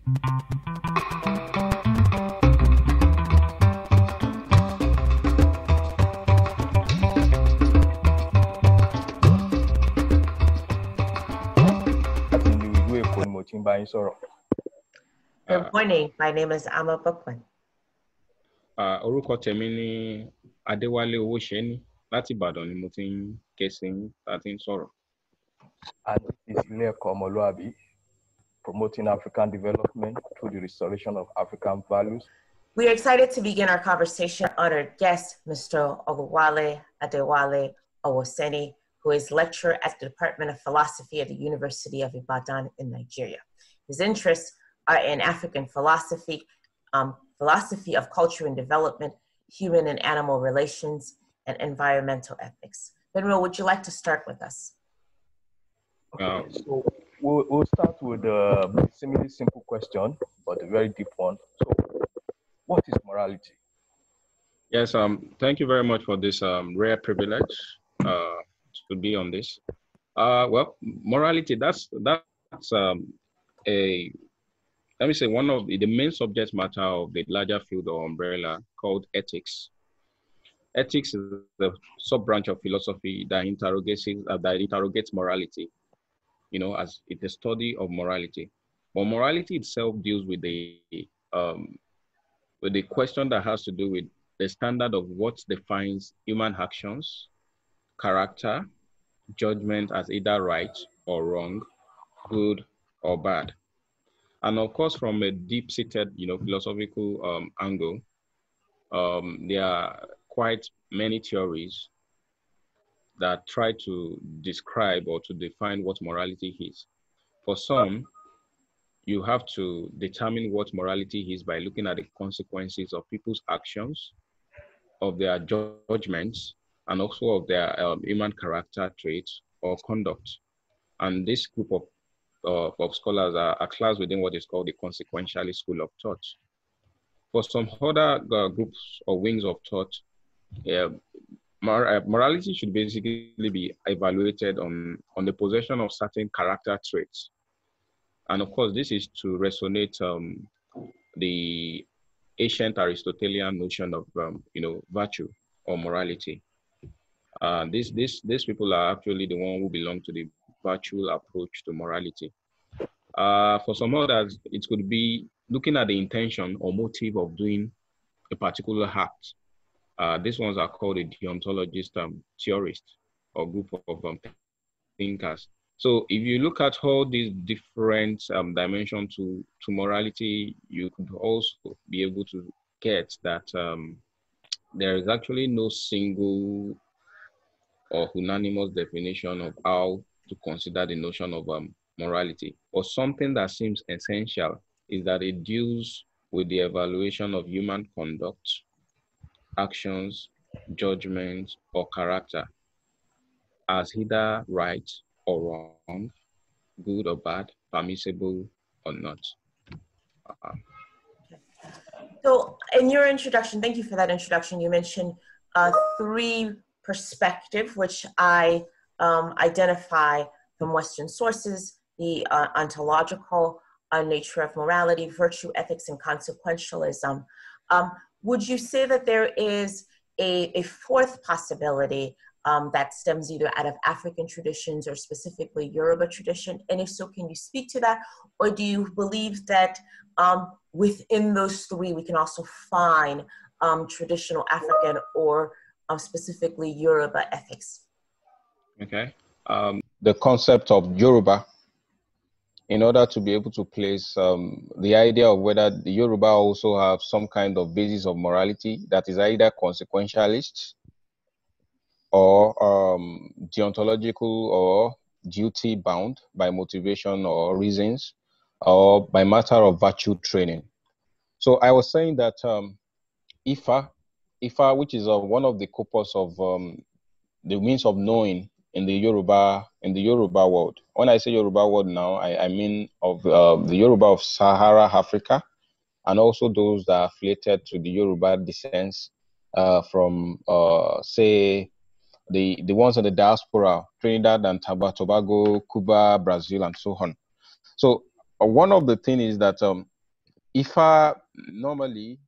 Good morning. My name is Ama Bookman. Orúkọ tèmi ni Adéwálé Owóṣeni láti Ìbàdàn ni mo ti ń ké sí láti ń sọ̀rọ̀. And this is Omoluabi, promoting African development through the restoration of African values. We are excited to begin our conversation. Honored guest, Mr. Oluwale Adewale Owoseni, who is lecturer at the Department of Philosophy at the University of Ibadan in Nigeria. His interests are in African philosophy, philosophy of culture and development, human and animal relations, and environmental ethics. Benro, would you like to start with us? Okay, so we'll start with a similarly simple question, but a very deep one. So, what is morality? Yes, thank you very much for this rare privilege to be on this. Well, morality, that's let me say, one of the main subject matter of the larger field or umbrella called ethics. Ethics is the sub-branch of philosophy that interrogates morality, you know, as it's a study of morality. But morality itself deals with the question that has to do with the standard of what defines human actions, character, judgment as either right or wrong, good or bad. And of course, from a deep-seated, you know, philosophical angle, there are quite many theories that try to describe or to define what morality is. For some, you have to determine what morality is by looking at the consequences of people's actions, of their judgments, and also of their human character traits or conduct. And this group of scholars are classed within what is called the consequentialist school of thought. For some other groups or wings of thought, morality should basically be evaluated on the possession of certain character traits. And of course, this is to resonate the ancient Aristotelian notion of you know, virtue or morality. These people are actually the one who belong to the virtual approach to morality. For some others, it could be looking at the intention or motive of doing a particular act. These ones are called a deontologist theorist or group of thinkers. So if you look at all these different dimensions to morality, you could also be able to get that there is actually no single or unanimous definition of how to consider the notion of morality. Or something that seems essential is that it deals with the evaluation of human conduct, actions, judgments, or character as either right or wrong, good or bad, permissible or not. So in your introduction, thank you for that introduction, you mentioned three perspectives, which I identify from Western sources: the ontological nature of morality, virtue, ethics, and consequentialism. Would you say that there is a fourth possibility that stems either out of African traditions or specifically Yoruba tradition? And if so, can you speak to that? Or do you believe that within those three, we can also find traditional African or specifically Yoruba ethics? Okay. The concept of Yoruba, in order to be able to place the idea of whether the Yoruba also have some kind of basis of morality that is either consequentialist or deontological or duty bound by motivation or reasons or by matter of virtue training. So I was saying that Ifa, which is one of the corpus of the means of knowing in the Yoruba world. When I say Yoruba world now, I mean of the Yoruba of Sahara Africa, and also those that are affiliated to the Yoruba descents from say the ones in the diaspora, Trinidad and Tobago, Cuba, Brazil, and so on. So one of the things is that Ifa normally,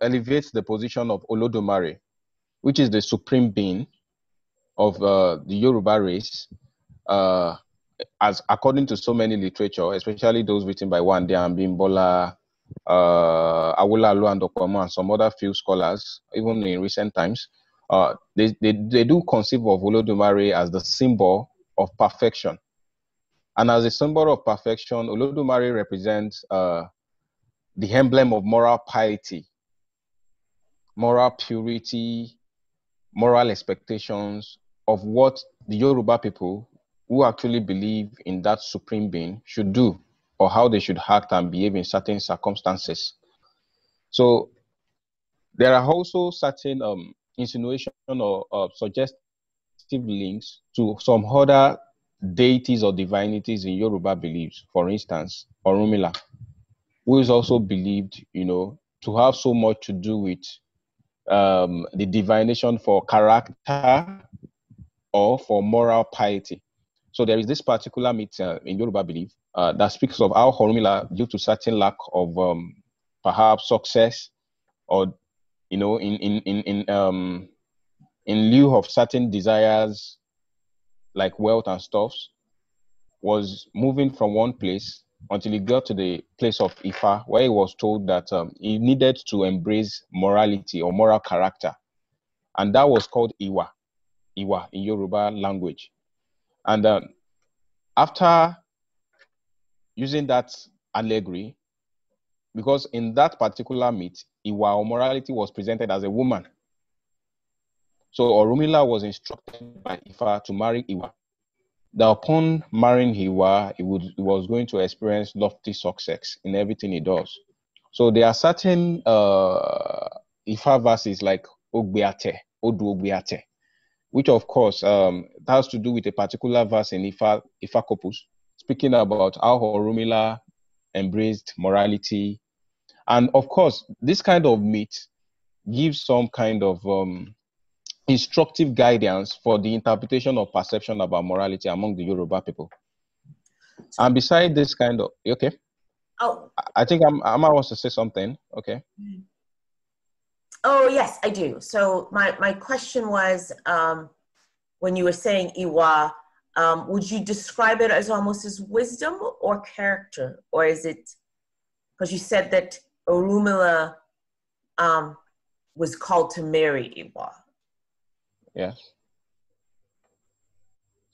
elevates the position of Olodumare, which is the supreme being of the Yoruba race, as according to so many literature, especially those written by Wande and Bimbola, Awolalu and Okwama, and some other few scholars, even in recent times, they do conceive of Olodumare as the symbol of perfection. And as a symbol of perfection, Olodumare represents the emblem of moral piety, moral purity, moral expectations of what the Yoruba people who actually believe in that supreme being should do, or how they should act and behave in certain circumstances. So there are also certain insinuation or suggestive links to some other deities or divinities in Yoruba beliefs. For instance, Orunmila, who is also believed, to have so much to do with the divination for character or for moral piety. So there is this particular myth in Yoruba belief that speaks of how Orunmila, due to certain lack of perhaps success, or in lieu of certain desires like wealth and stuffs, was moving from one place until he got to the place of Ifa, where he was told that he needed to embrace morality or moral character. And that was called Iwa in Yoruba language. And after using that allegory, because in that particular myth, Iwa or morality was presented as a woman. So Orunmila was instructed by Ifa to marry Iwa. That upon marrying Iwa, he was going to experience lofty success in everything he does. So there are certain Ifa verses like Ogbeate, Odu Ogbeate, which of course has to do with a particular verse in Ifa Corpus, speaking about how Orunmila embraced morality. And of course, this kind of myth gives some kind of instructive guidance for the interpretation of perception about morality among the Yoruba people. So, and beside this kind of, okay? Oh. I think Amma wants to say something, okay? Oh, yes, I do. So my question was, when you were saying Iwa, would you describe it as almost as wisdom or character? Or is it, because you said that Orunmila was called to marry Iwa. Yes.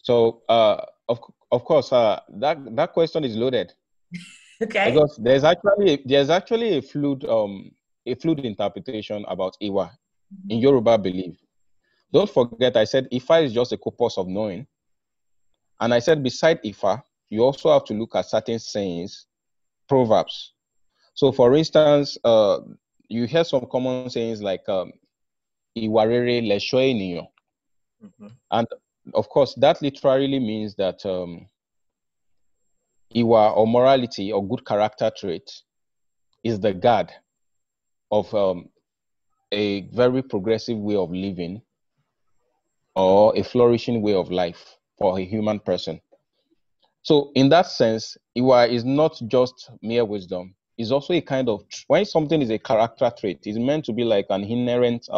So, of course, that question is loaded. Okay. Because there's actually a fluid interpretation about Iwa in Yoruba belief. Don't forget, I said Ifa is just a corpus of knowing. And I said beside Ifa, you also have to look at certain sayings, proverbs. So for instance, you hear some common sayings like Iwa rere lesho eniyan. And of course, that literally means that Iwa or morality or good character trait is the guard of a very progressive way of living or a flourishing way of life for a human person. So in that sense, Iwa is not just mere wisdom. It's also a kind of, when something is a character trait, it's meant to be like an inherent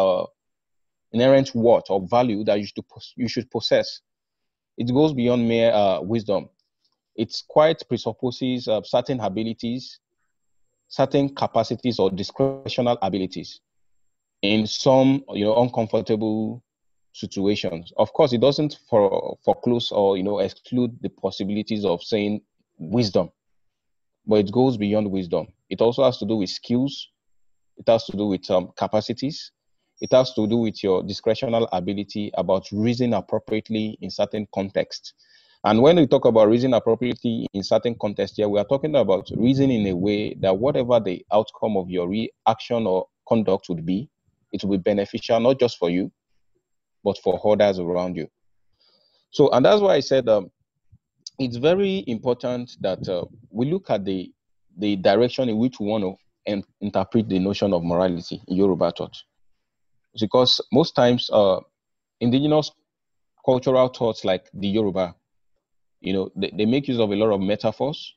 worth or value that you should possess. It goes beyond mere wisdom. It's quite presupposes certain abilities, certain capacities or discretional abilities in some uncomfortable situations. Of course, it doesn't foreclose or exclude the possibilities of saying wisdom, but it goes beyond wisdom. It also has to do with skills. It has to do with capacities. It has to do with your discretional ability about reasoning appropriately in certain contexts. And when we talk about reasoning appropriately in certain contexts here, we are talking about reasoning in a way that whatever the outcome of your reaction or conduct would be, it will be beneficial, not just for you, but for others around you. So, and that's why I said it's very important that we look at the direction in which we want to interpret the notion of morality in Yoruba thought. Because most times, indigenous cultural thoughts like the Yoruba, they make use of a lot of metaphors,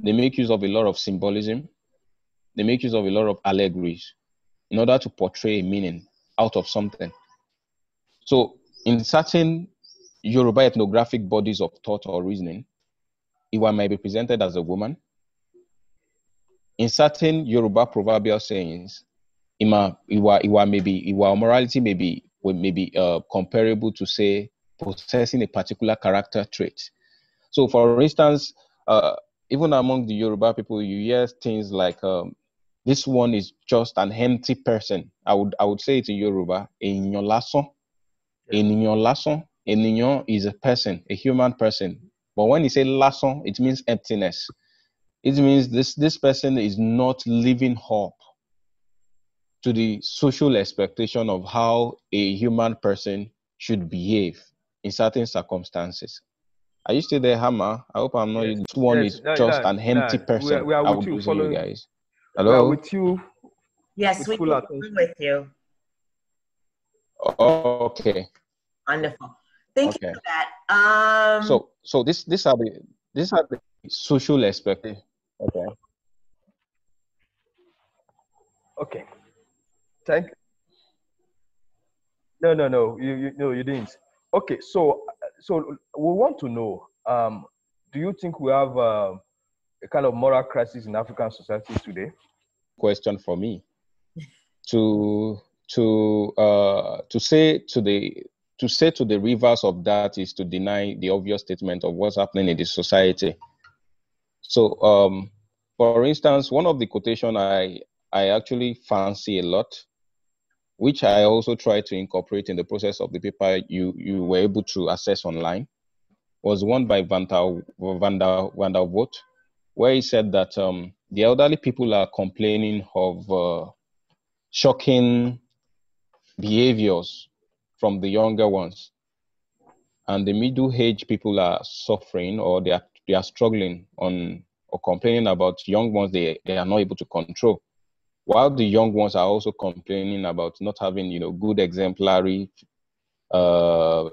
They make use of a lot of symbolism. They make use of a lot of allegories in order to portray a meaning out of something. So in certain Yoruba ethnographic bodies of thought or reasoning, Iwa might be presented as a woman. In certain Yoruba proverbial sayings, Iwa morality may be comparable to, say, possessing a particular character trait. So, for instance, even among the Yoruba people, you hear things like, this one is just an empty person. I would say it in Yoruba, Ènìyàn lásán. Ènìyàn lásán. Ènìyàn is a person, a human person. But when you say lásán, it means emptiness. It means this person is not living up to the social expectation of how a human person should behave in certain circumstances. Are you still there, Hammer? I hope I'm not. Yes. This one is just an empty person. We are I with would you. listen you guys. We are Hello? with you. Yes, with we're attention. with you. Okay. Wonderful. Thank you for that. So these are the social expectations. Okay. Okay. Thank. No. You didn't. Okay. So we want to know. Do you think we have a kind of moral crisis in African society today? Question for me. To say to the reverse of that is to deny the obvious statement of what's happening in the society. So, for instance, one of the quotation I actually fancy a lot, which I also try to incorporate in the process of the paper you were able to access online, was one by Van der Voort, where he said that the elderly people are complaining of shocking behaviors from the younger ones, and the middle-aged people are suffering, or they are struggling on or complaining about young ones they are not able to control, while the young ones are also complaining about not having good exemplary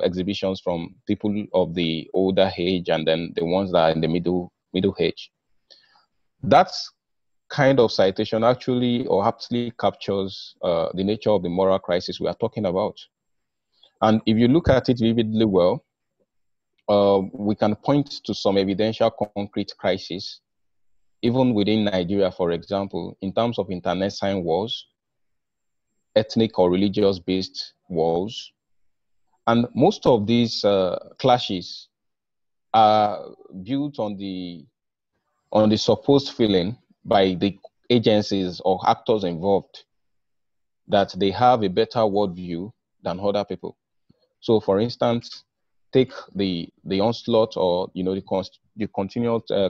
exhibitions from people of the older age, and then the ones that are in the middle age. That's kind of citation actually or aptly captures the nature of the moral crisis we are talking about. And if you look at it vividly well, we can point to some evidential concrete crises, even within Nigeria, for example, in terms of internecine wars, ethnic or religious-based wars. And most of these clashes are built on the supposed feeling by the agencies or actors involved that they have a better worldview than other people. So, for instance, take the onslaught or the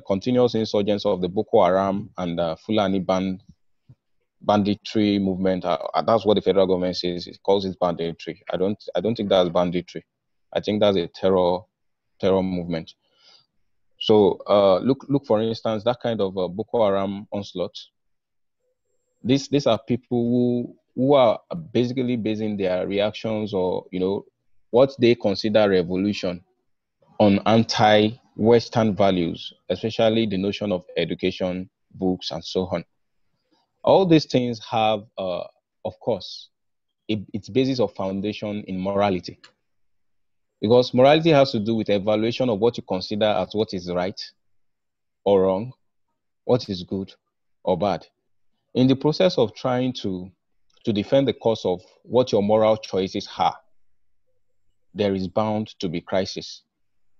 continuous insurgence of the Boko Haram and Fulani banditry movement. That's what the federal government says. It calls it banditry. I don't think that's banditry. I think that's a terror movement. So look for instance, that kind of Boko Haram onslaught. These are people who are basically basing their reactions or what they consider revolution on anti-Western values, especially the notion of education, books, and so on. All these things have, of course, its basis of foundation in morality. Because morality has to do with evaluation of what you consider as what is right or wrong, what is good or bad. In the process of trying to defend the cause of what your moral choices are, there is bound to be crisis.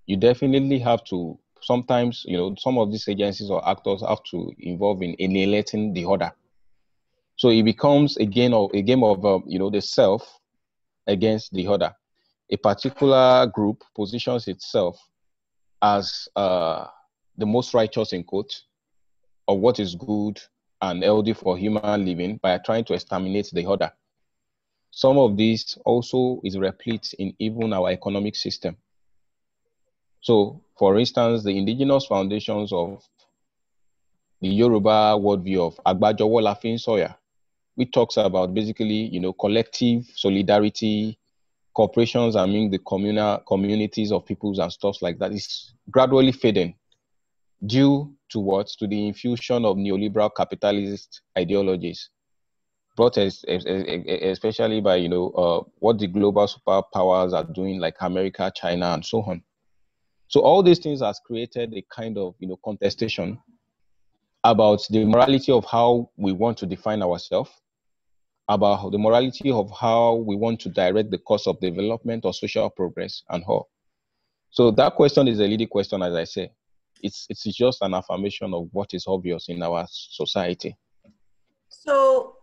You definitely have to, sometimes, some of these agencies or actors have to involve in annihilating the other. So it becomes a game of the self against the other. A particular group positions itself as the most righteous in quote of what is good and healthy for human living by trying to exterminate the other. Some of this also is replete in even our economic system. So, for instance, the indigenous foundations of the Yoruba worldview of Agbajowo Lafin Soya, which talks about basically, collective solidarity, cooperations among the communities of peoples and stuff like that, is gradually fading due to what? To the infusion of neoliberal capitalist ideologies, brought especially by, what the global superpowers are doing, like America, China, and so on. So all these things has created a kind of, contestation about the morality of how we want to define ourselves, about the morality of how we want to direct the course of development or social progress and all. So that question is a leading question, as I say. It's just an affirmation of what is obvious in our society. So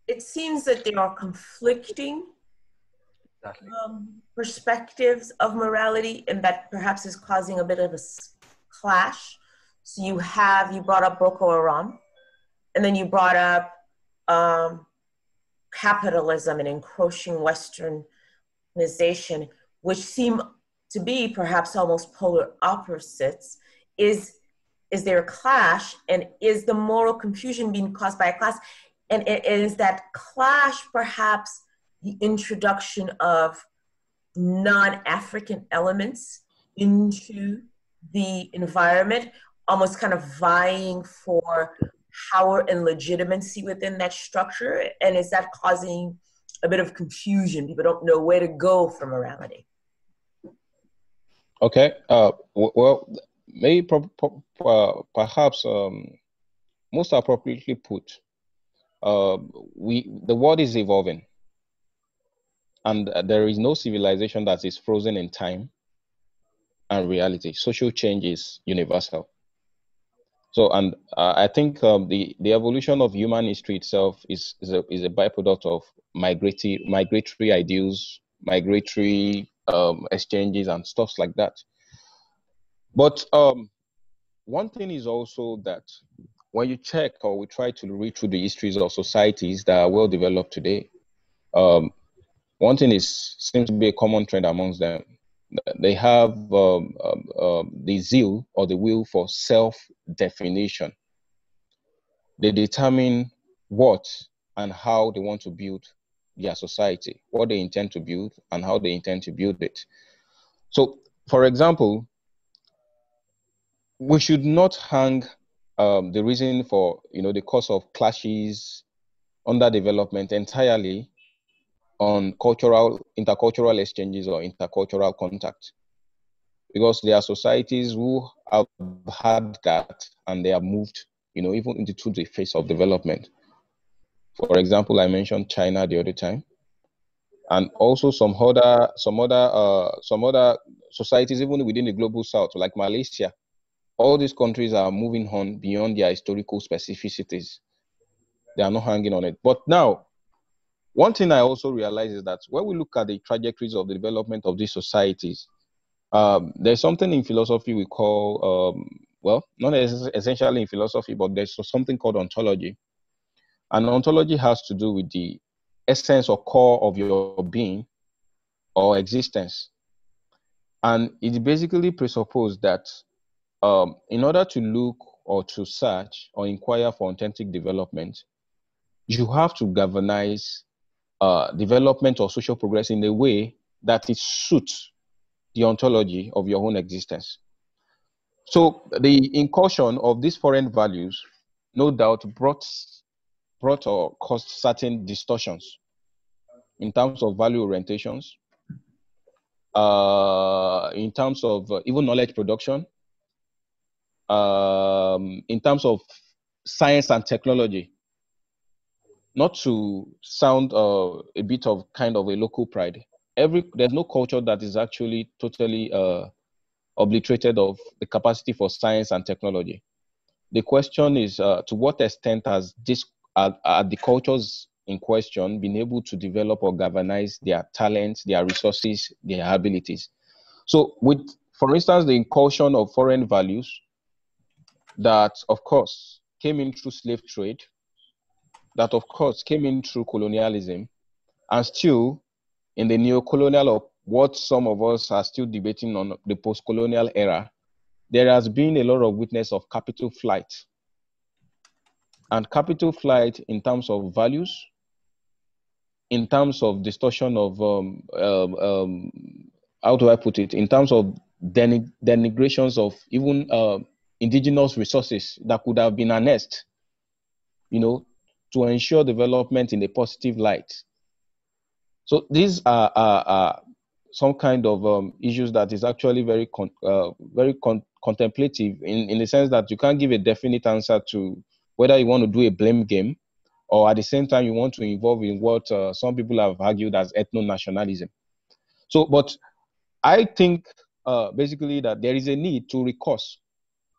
it seems that there are conflicting perspectives of morality, and that perhaps is causing a bit of a clash. So you brought up Boko Haram, and then you brought up capitalism and encroaching Westernization, which seem to be perhaps almost polar opposites. Is there a clash, and is the moral confusion being caused by a class? And is that clash perhaps the introduction of non-African elements into the environment, almost kind of vying for power and legitimacy within that structure? And is that causing a bit of confusion? People don't know where to go for morality. Okay. Well, maybe perhaps most appropriately put, the world is evolving, and there is no civilization that is frozen in time and reality. Social change is universal. So, and I think the evolution of human history itself is a byproduct of migratory ideals, migratory exchanges and stuff like that. But one thing is also that when you check, or we try to read through the histories of societies that are well developed today, one thing seems to be a common trend amongst them. They have the zeal or the will for self-definition. They determine what and how they want to build their society, what they intend to build and how they intend to build it. So, for example, we should not hang the reason for, the cause of clashes, underdevelopment entirely on intercultural exchanges or intercultural contact, because there are societies who have had that and they have moved, even into the phase of development. For example, I mentioned China the other time, and also some other societies even within the global south, like Malaysia. All these countries are moving on beyond their historical specificities. They are not hanging on it. But now, one thing I also realize is that when we look at the trajectories of the development of these societies, there's something in philosophy we call, well, not essentially in philosophy, but there's something called ontology. And ontology has to do with the essence or core of your being or existence. And it basically presupposes that in order to look or to search or inquire for authentic development, you have to galvanize development or social progress in a way that it suits the ontology of your own existence. So the incursion of these foreign values, no doubt, brought or caused certain distortions in terms of value orientations, in terms of even knowledge production, in terms of science and technology. Not to sound a bit of kind of a local pride. There's no culture that is actually totally obliterated of the capacity for science and technology. The question is, to what extent has the cultures in question been able to develop or galvanize their talents, their resources, their abilities? So with, for instance, the incursion of foreign values that, of course, came in through slave trade, that, of course, came in through colonialism, and still in the neo-colonial, or what some of us are still debating on the post-colonial era, there has been a lot of witness of capital flight. And capital flight in terms of values, in terms of distortion of, how do I put it, in terms of denigrations of even indigenous resources that could have been harnessed, to ensure development in a positive light. So these are some kind of issues that is actually very contemplative in the sense that you can't give a definite answer to whether you want to do a blame game, or at the same time you want to involve in what some people have argued as ethno-nationalism. So, but I think basically that there is a need to recourse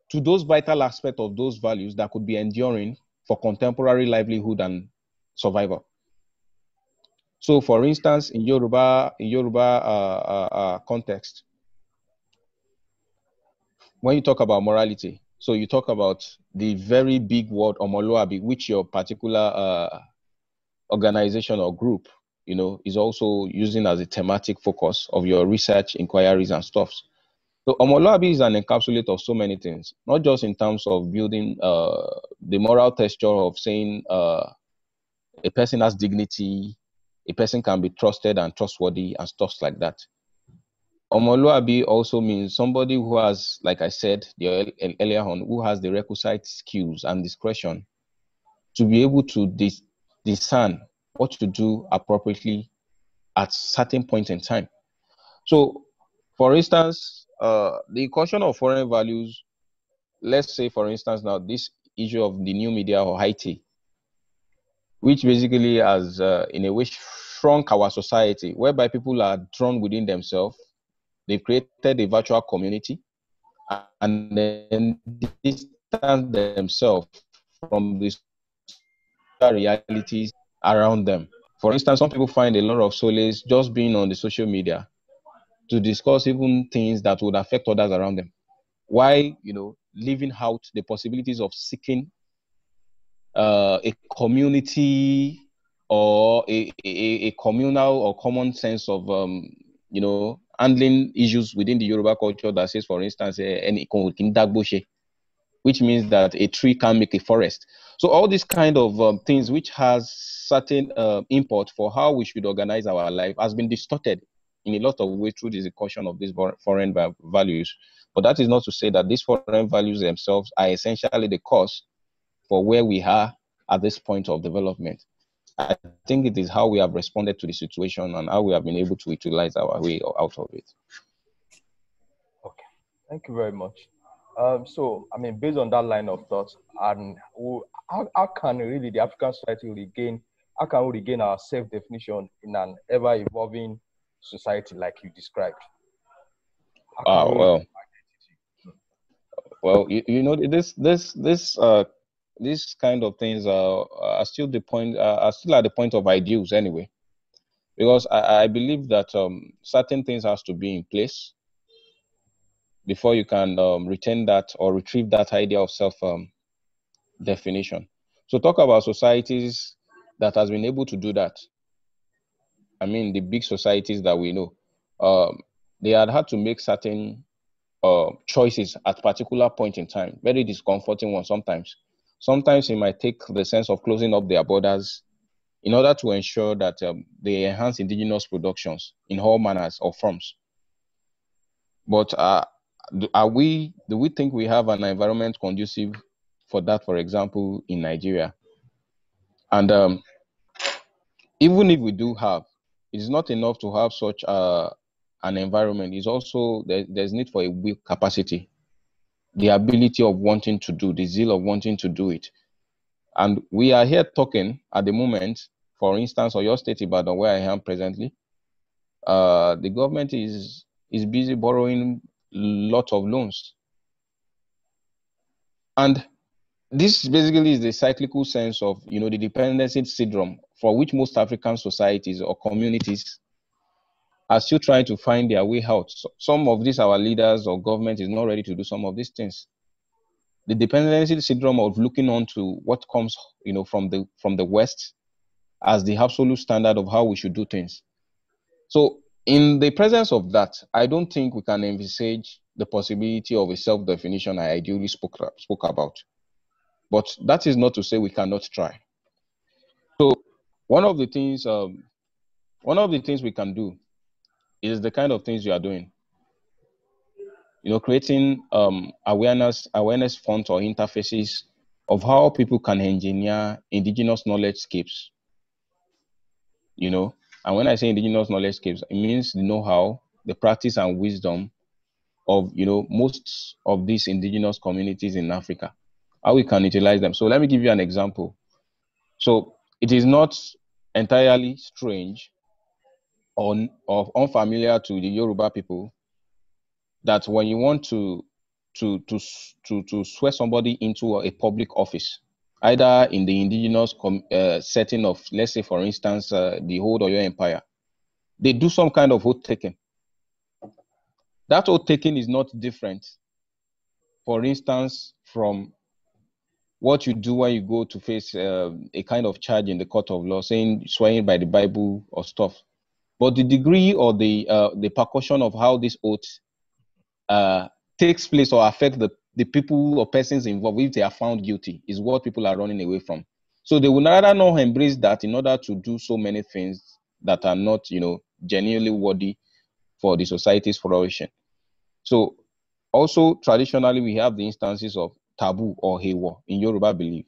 to those vital aspects of those values that could be enduring for contemporary livelihood and survival. So, for instance, in Yoruba context, when you talk about morality, so you talk about the very big word Omoluabi, which your particular organization or group, is also using as a thematic focus of your research, inquiries, and stuff. So Omoluabi is an encapsulate of so many things, not just in terms of building the moral texture of saying a person has dignity, a person can be trusted and trustworthy and stuff like that. Omoluabi also means somebody who has, like I said earlier on, who has the requisite skills and discretion to be able to discern what to do appropriately at certain point in time. So, for instance, the question of foreign values, let's say, for instance, now this issue of the new media or IT, which basically has, in a way, shrunk our society, whereby people are drawn within themselves. They've created a virtual community, and then distance themselves from the realities around them. For instance, some people find a lot of solace just being on the social media to discuss even things that would affect others around them. Why, leaving out the possibilities of seeking a community or a communal or common sense of, handling issues within the Yoruba culture that says, for instance, which means that a tree can make a forest. So all these kind of things which has certain import for how we should organize our life has been distorted in a lot of ways through the discussion of these foreign values. But that is not to say that these foreign values themselves are essentially the cause for where we are at this point of development. I think it is how we have responded to the situation and how we have been able to utilize our way out of it. Okay, thank you very much. So, I mean, based on that line of thought, and how can really the African society regain, how can we regain our self-definition in an ever-evolving society like you described? Well, these kind of things are still at the point of ideals anyway, because I believe that certain things has to be in place before you can retain that or retrieve that idea of self definition. So talk about societies that has been able to do that. I mean, the big societies that we know, they had to make certain choices at particular point in time, very discomforting ones sometimes. Sometimes it might take the sense of closing up their borders in order to ensure that they enhance indigenous productions in all manners or forms. But do we think we have an environment conducive for that, for example, in Nigeria? And even if we do have, it is not enough to have such an environment. It's also, there's need for a will capacity, the ability of wanting to do, the zeal of wanting to do it. And we are here talking at the moment, for instance, Oyo State, Ibadan, where I am presently, the government is busy borrowing lots of loans. And this basically is the cyclical sense of, the dependency syndrome for which most African societies or communities are still trying to find their way out. So some of these, our leaders or government is not ready to do some of these things. The dependency syndrome of looking on to what comes, from the West as the absolute standard of how we should do things. So in the presence of that, I don't think we can envisage the possibility of a self-definition I ideally spoke about. But that is not to say we cannot try. So one of the things we can do is the kind of things you are doing. creating awareness fonts or interfaces of how people can engineer indigenous knowledge scapes. And when I say indigenous knowledge scapes, it means the know-how, the practice and wisdom of most of these indigenous communities in Africa, how we can utilize them. So let me give you an example. So it is not entirely strange or unfamiliar to the Yoruba people that when you want to swear somebody into a public office, either in the indigenous setting of, let's say, for instance, the whole Oyo Empire, they do some kind of oath taking. That oath taking is not different, for instance, from what you do when you go to face a kind of charge in the court of law, saying swearing by the Bible or stuff. But the degree or the percussion of how this oath takes place or affect the people or persons involved if they are found guilty is what people are running away from. So they will rather not embrace that in order to do so many things that are not, genuinely worthy for the society's flourishing. So also traditionally we have the instances of taboo or hewa in Yoruba belief.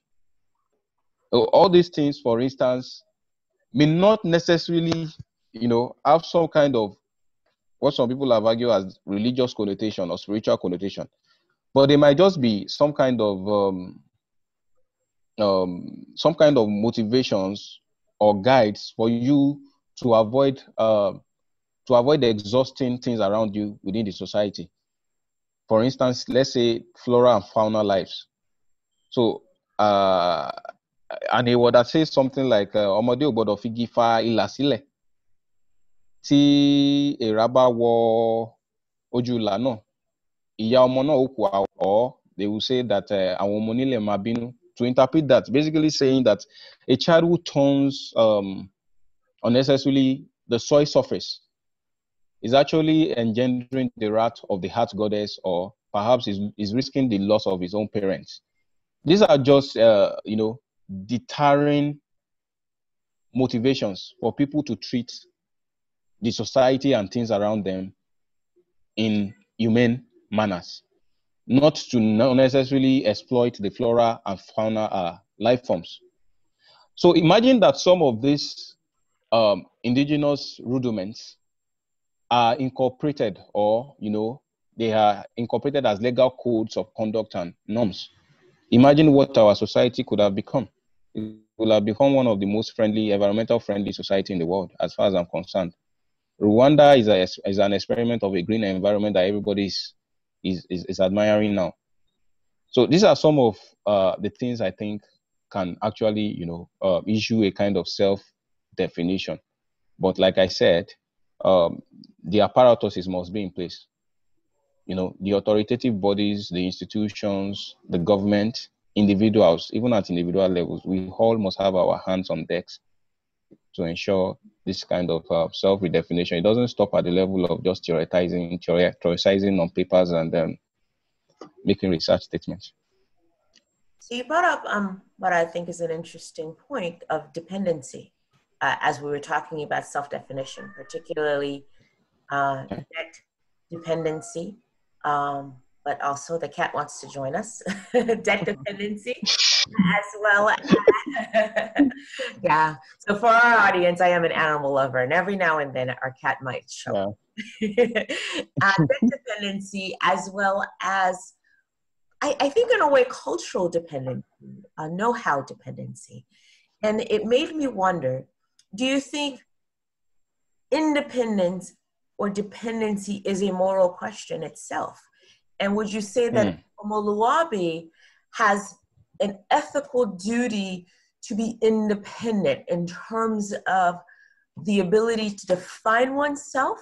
All these things, for instance, may not necessarily, have some kind of what some people have argued as religious connotation or spiritual connotation, but they might just be some kind of motivations or guides for you to avoid exhausting things around you within the society. For instance, let's say flora and fauna lives. So and a word that says something like ọmọdé ò gbọdọ̀ fi igi fa ìlà sílẹ̀ tí èèrà bá wọ ojú ìlà náà ìyá ọmọ náà ó kú, or they will say that àwọn ọmọ onílẹ̀ máa bínú. To interpret that, basically saying that a child who turns unnecessarily the soil surface is actually engendering the wrath of the heart goddess, or perhaps is risking the loss of his own parents. These are just, deterring motivations for people to treat the society and things around them in humane manners, not to necessarily exploit the flora and fauna life forms. So imagine that some of these indigenous rudiments are incorporated, or they are incorporated as legal codes of conduct and norms. Imagine what our society could have become. It will have become one of the most environmental friendly society in the world, as far as I'm concerned. Rwanda is an experiment of a green environment that everybody is admiring now. So these are some of the things I think can actually, issue a kind of self-definition. But like I said, the apparatuses must be in place. The authoritative bodies, the institutions, the government, individuals, even at individual levels, we all must have our hands on decks to ensure this kind of self-redefinition. It doesn't stop at the level of just theorizing on papers and making research statements. So you brought up what I think is an interesting point of dependency, as we were talking about self-definition, particularly debt dependency, but also the cat wants to join us, debt dependency, as well as, yeah. So for our audience, I am an animal lover, and every now and then our cat might show up. Debt dependency, as well as, I think in a way, cultural dependency, know-how dependency. And it made me wonder, do you think independence or dependency is a moral question itself? And would you say that Omoluabi has an ethical duty to be independent in terms of the ability to define oneself,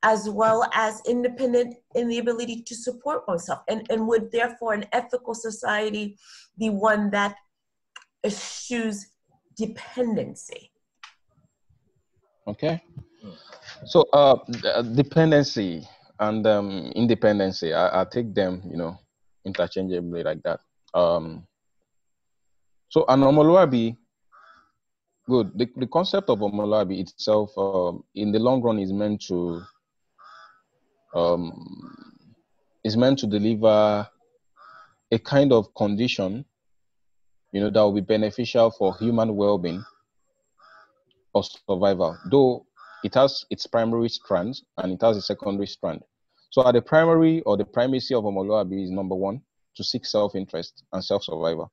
as well as independent in the ability to support oneself? And would therefore an ethical society be one that eschews dependency? Okay. So dependency and independency, I take them, interchangeably like that. So an Omoluabi, good. The concept of Omoluabi itself, in the long run, is meant to is meant to deliver a kind of condition, that will be beneficial for human well-being or survival, though it has its primary strand and it has a secondary strand. So at the primary or the primacy of Omoluabi is number one, to seek self-interest and self-survival.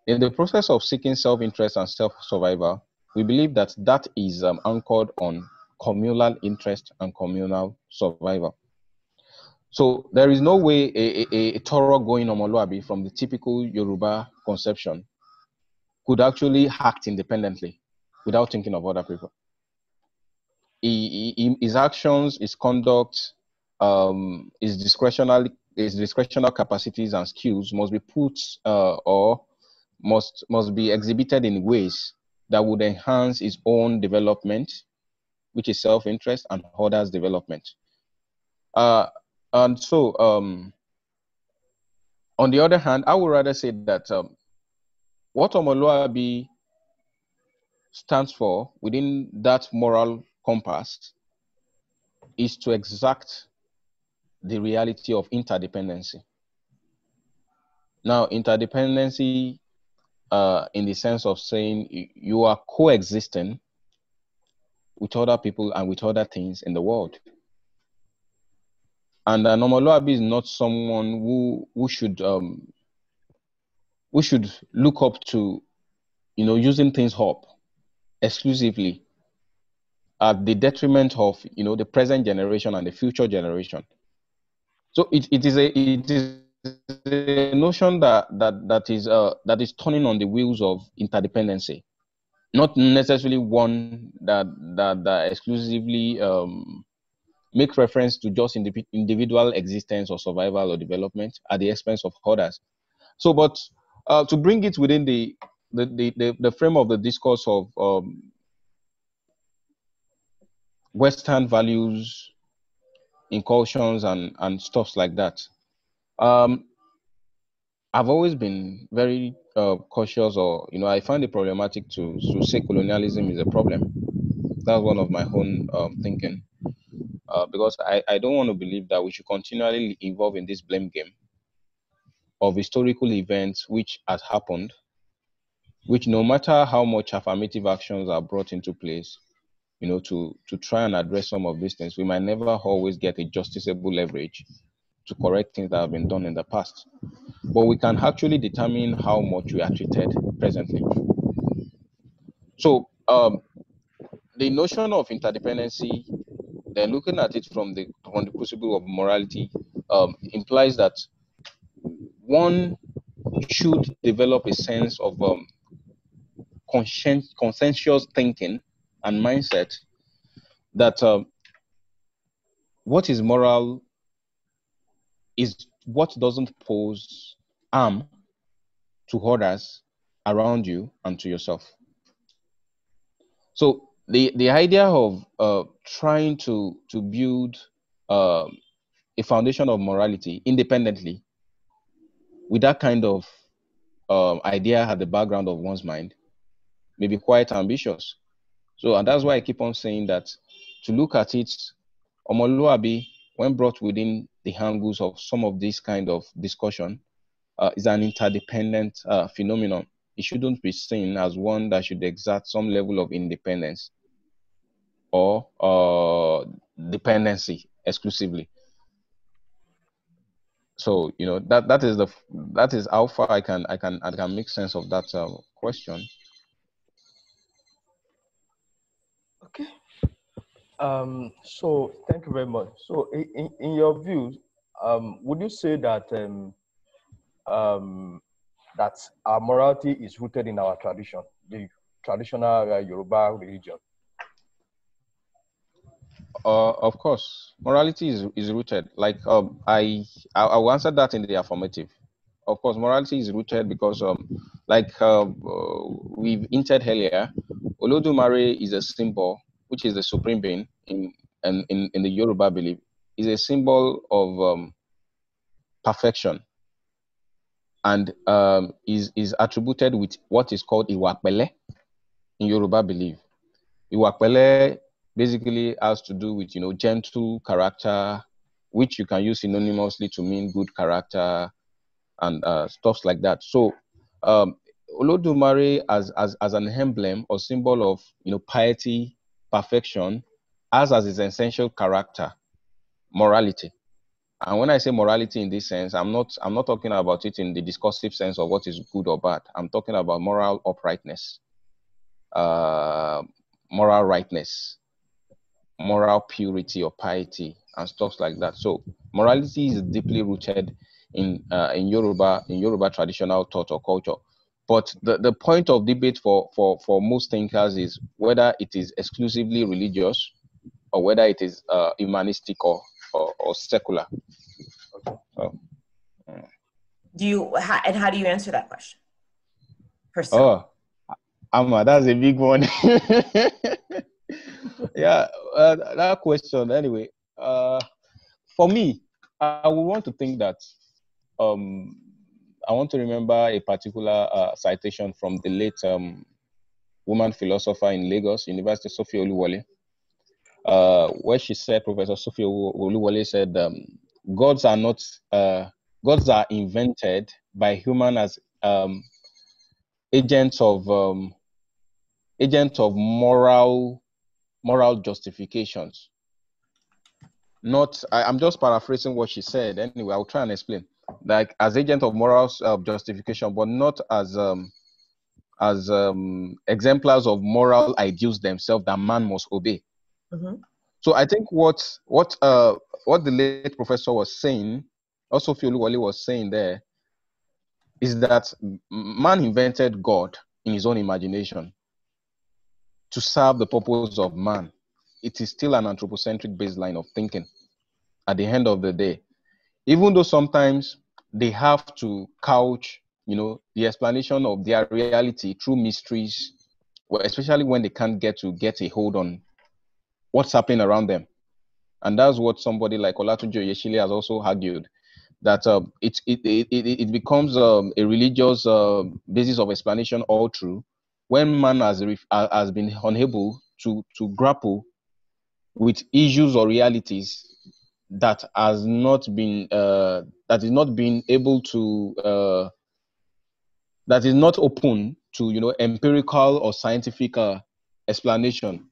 In the process of seeking self-interest and self-survival, we believe that that is anchored on communal interest and communal survival. So there is no way a thoroughgoing Omoluabi from the typical Yoruba conception could actually act independently without thinking of other people. His actions, his conduct, his discretional capacities and skills must be put or must be exhibited in ways that would enhance his own development, which is self-interest, and others' development. And so, on the other hand, I would rather say that what Omoluabi stands for within that moral compass is to exact the reality of interdependency. Now, interdependency in the sense of saying you are coexisting with other people and with other things in the world. And Omoluabi is not someone who should look up to, using things up exclusively at the detriment of, the present generation and the future generation. So it is a notion that is turning on the wheels of interdependency, not necessarily one that exclusively make reference to just individual existence or survival or development at the expense of others. So, but to bring it within the frame of the discourse of Western values, incursions, and stuffs like that, I've always been very cautious, or I find it problematic to say colonialism is a problem. That's one of my own thinking, because I don't want to believe that we should continually involve in this blame game of historical events which has happened, which no matter how much affirmative actions are brought into place, to try and address some of these things, we might never always get a justiciable leverage to correct things that have been done in the past. But we can actually determine how much we are treated presently. So the notion of interdependency, then looking at it from the crucible of morality, implies that one should develop a sense of conscientious thinking and mindset that what is moral is what doesn't pose harm to others around you and to yourself. So the idea of trying to build a foundation of morality independently with that kind of idea at the background of one's mind may be quite ambitious. So, and that's why I keep on saying that to look at it, Omoluabi, when brought within the angles of some of this kind of discussion, is an interdependent phenomenon. It shouldn't be seen as one that should exert some level of independence or dependency exclusively. So that is how far I can make sense of that question. Okay. So thank you very much. So in your views, would you say that that our morality is rooted in our tradition, the traditional Yoruba religion? Of course, morality is rooted. Like I will answer that in the affirmative. Of course, morality is rooted because we've hinted earlier, Olodumare is a symbol, which is the supreme being in the Yoruba belief, is a symbol of perfection, and is attributed with what is called Iwapele in Yoruba belief. Iwapele basically has to do with gentle character, which you can use synonymously to mean good character and stuff like that. So Olodumare as an emblem or symbol of piety, perfection, as its essential character, morality. And when I say morality in this sense, I'm not talking about it in the discursive sense of what is good or bad. I'm talking about moral uprightness, moral rightness, moral purity or piety, and stuff like that. So morality is deeply rooted in Yoruba traditional thought or culture. But the point of debate for most thinkers is whether it is exclusively religious or whether it is humanistic or secular. So, how do you answer that question? Personally? Amma, that's a big one. Yeah, that question. Anyway, for me, I would want to think that I want to remember a particular citation from the late woman philosopher in Lagos, University, Sophia Oluwole, where she said, Professor Sophia Oluwole said, gods are invented by human as agents of moral justifications. Not, I'm just paraphrasing what she said. Anyway, I'll try and explain. Like as agent of moral justification, but not as exemplars of moral ideals themselves that man must obey. Mm-hmm. So I think what the late professor was saying, also Fioluwale was saying there, is that man invented God in his own imagination to serve the purpose of man. It is still an anthropocentric baseline of thinking at the end of the day. Even though sometimes they have to couch, the explanation of their reality through mysteries, well, especially when they can't get a hold on what's happening around them. And that's what somebody like Olatunji Oyeshile has also argued, that it becomes a religious basis of explanation all through when man has been unable to grapple with issues or realities that is not open to empirical or scientific explanation,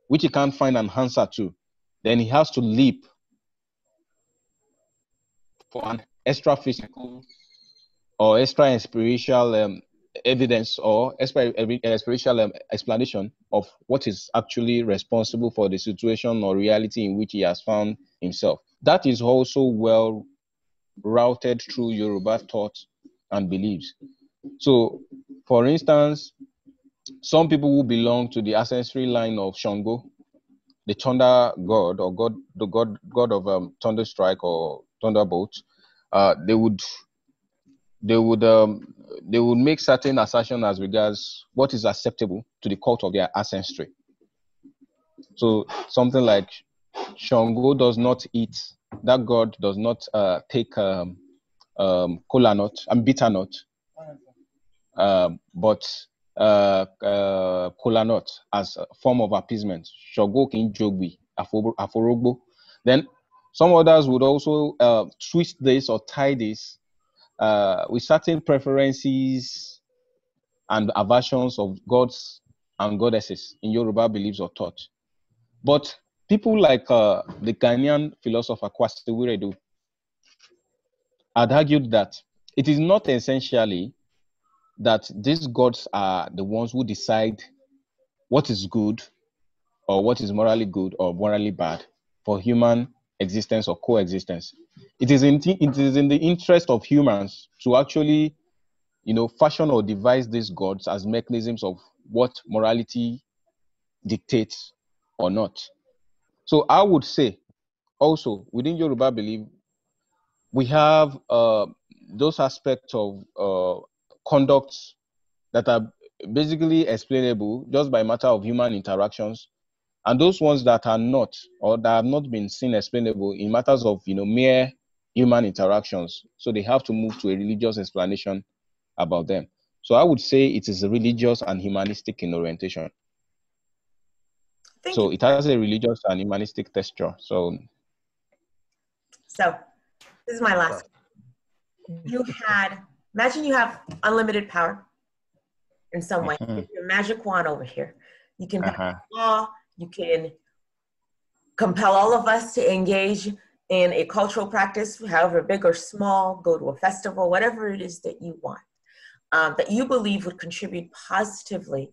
which he can't find an answer to. Then he has to leap for an extra physical or extra experiential evidence or experiential explanation of what is actually responsible for the situation or reality in which he has found himself. That is also well routed through Yoruba thought and beliefs. So, for instance, some people who belong to the ancestry line of Shango, the thunder god or the god of thunder strike or thunderbolt, they would make certain assertions as regards what is acceptable to the cult of their ancestry. So something like Shango does not eat, that god does not take kola nut and bitter nut, but kola nut as a form of appeasement. Shogo kinjogbi aforogbo. Then some others would also twist this or tie this with certain preferences and aversions of gods and goddesses in Yoruba beliefs or thought. But people like the Ghanaian philosopher Kwasi Wiredu had argued that it is not essentially that these gods are the ones who decide what is good or what is morally good or morally bad for human existence or coexistence. It is in the interest of humans to actually, fashion or devise these gods as mechanisms of what morality dictates or not. So I would say also within Yoruba belief, we have those aspects of conduct that are basically explainable just by matter of human interactions, and those ones that are not or that have not been seen explainable in matters of mere human interactions. So they have to move to a religious explanation about them. So I would say it is religious and humanistic in orientation. So it has a religious and humanistic texture. So So this is my last. Imagine you have unlimited power in some way. Your magic wand over here. You can pass law, you can compel all of us to engage in a cultural practice, however big or small, go to a festival, whatever it is that you want, that you believe would contribute positively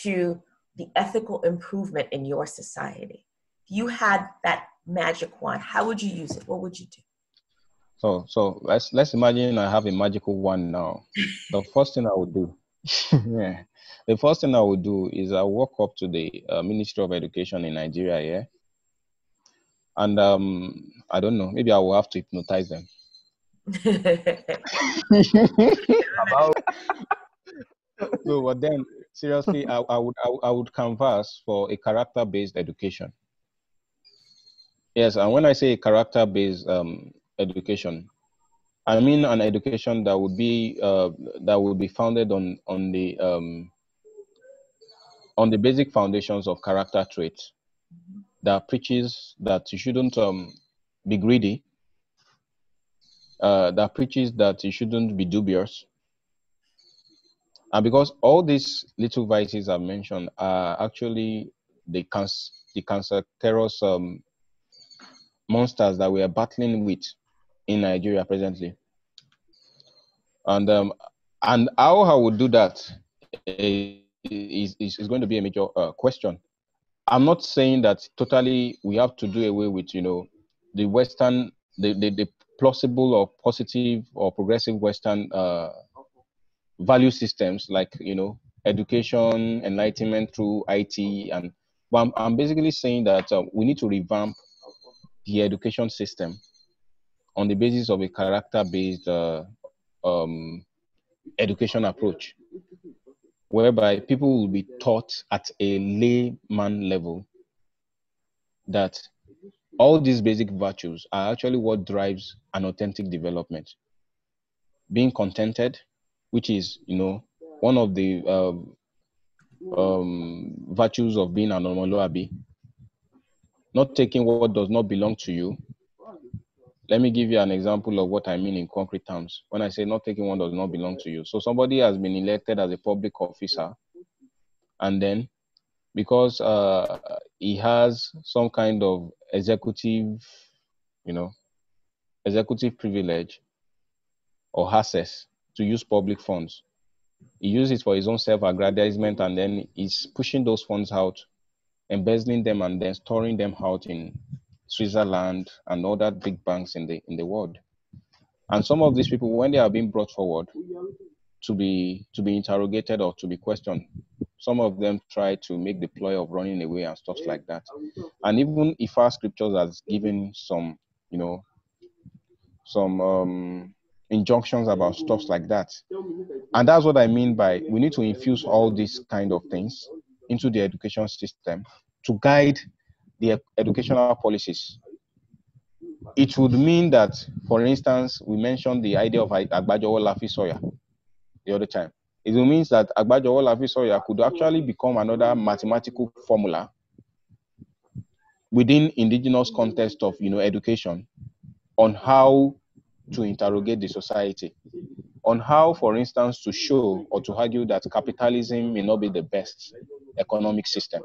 to the ethical improvement in your society. If you had that magic wand, how would you use it? What would you do? So let's imagine I have a magical wand now. The first thing I would do, yeah, the first thing I would do is I walk up to the Ministry of Education in Nigeria, yeah, and I don't know, maybe I will have to hypnotize them. So, but then seriously, I would canvass for a character-based education. Yes, and when I say character-based education, I mean an education that would be founded on the basic foundations of character traits, that preaches that you shouldn't be greedy, that preaches that you shouldn't be dubious. And because all these little vices I've mentioned are actually the cancerous monsters that we are battling with in Nigeria presently. And how I would do that is going to be a major question. I'm not saying that totally we have to do away with, the Western, the plausible or positive or progressive Western value systems like, education, enlightenment through IT. But I'm basically saying that we need to revamp the education system on the basis of a character-based education approach, whereby people will be taught at a layman level that all these basic virtues are actually what drives an authentic development. Being contented, which is, one of the virtues of being an Omoluabi. Not taking what does not belong to you. Let me give you an example of what I mean in concrete terms. When I say not taking what does not belong to you. So somebody has been elected as a public officer, and then because he has some kind of executive privilege or access to use public funds, he uses it for his own self-aggrandizement, and then he's pushing those funds out, embezzling them, and then storing them out in Switzerland and other big banks in the world. And some of these people, when they are being brought forward to be interrogated or to be questioned, some of them try to make the ploy of running away and stuff like that. And even if our scriptures has given some, some injunctions about stuff like that. And that's what I mean by we need to infuse all these kind of things into the education system to guide the educational policies. It would mean that, for instance, we mentioned the idea of Agbajowo Lafisoya the other time. It means that Agbajowo Lafisoya could actually become another mathematical formula within indigenous context of education on how to interrogate the society, on how, for instance, to show or to argue that capitalism may not be the best economic system.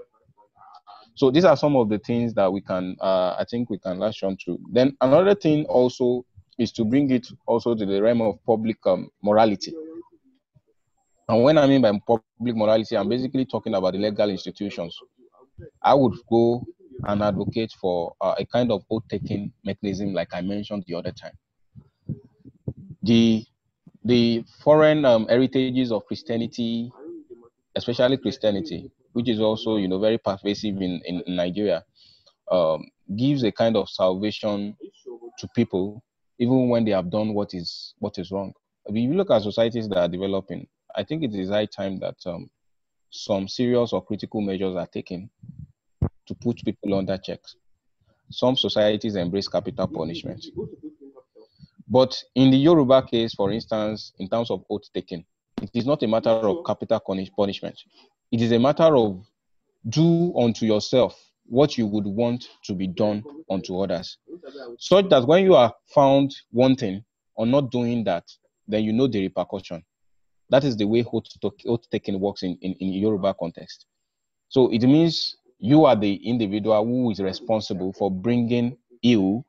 So these are some of the things that we can, I think we can latch on to. Then another thing also is to bring it also to the realm of public morality. And when I mean by public morality, I'm basically talking about the legal institutions. I would go and advocate for a kind of oath-taking mechanism like I mentioned the other time. The foreign heritages of Christianity, especially Christianity, which is also very pervasive in Nigeria, gives a kind of salvation to people even when they have done what is wrong. If you look at societies that are developing, I think it is high time that some serious or critical measures are taken to put people under checks. Some societies embrace capital punishment. But in the Yoruba case, for instance, in terms of oath taking, it is not a matter of capital punishment. It is a matter of do unto yourself what you would want to be done unto others, such that when you are found wanting or not doing that, then you know the repercussion. That is the way oath-taking works in Yoruba context. So it means you are the individual who is responsible for bringing ill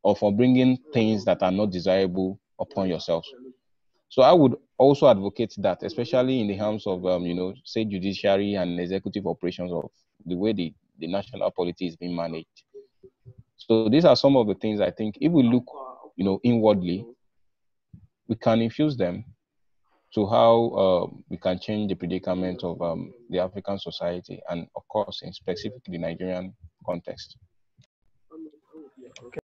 or for bringing things that are not desirable upon yourself. So I would also advocate that, especially in the hands of, say judiciary and executive operations of the way the national polity is being managed. So these are some of the things I think if we look, inwardly, we can infuse them to how we can change the predicament of the African society and, of course, in specifically the Nigerian context. Okay.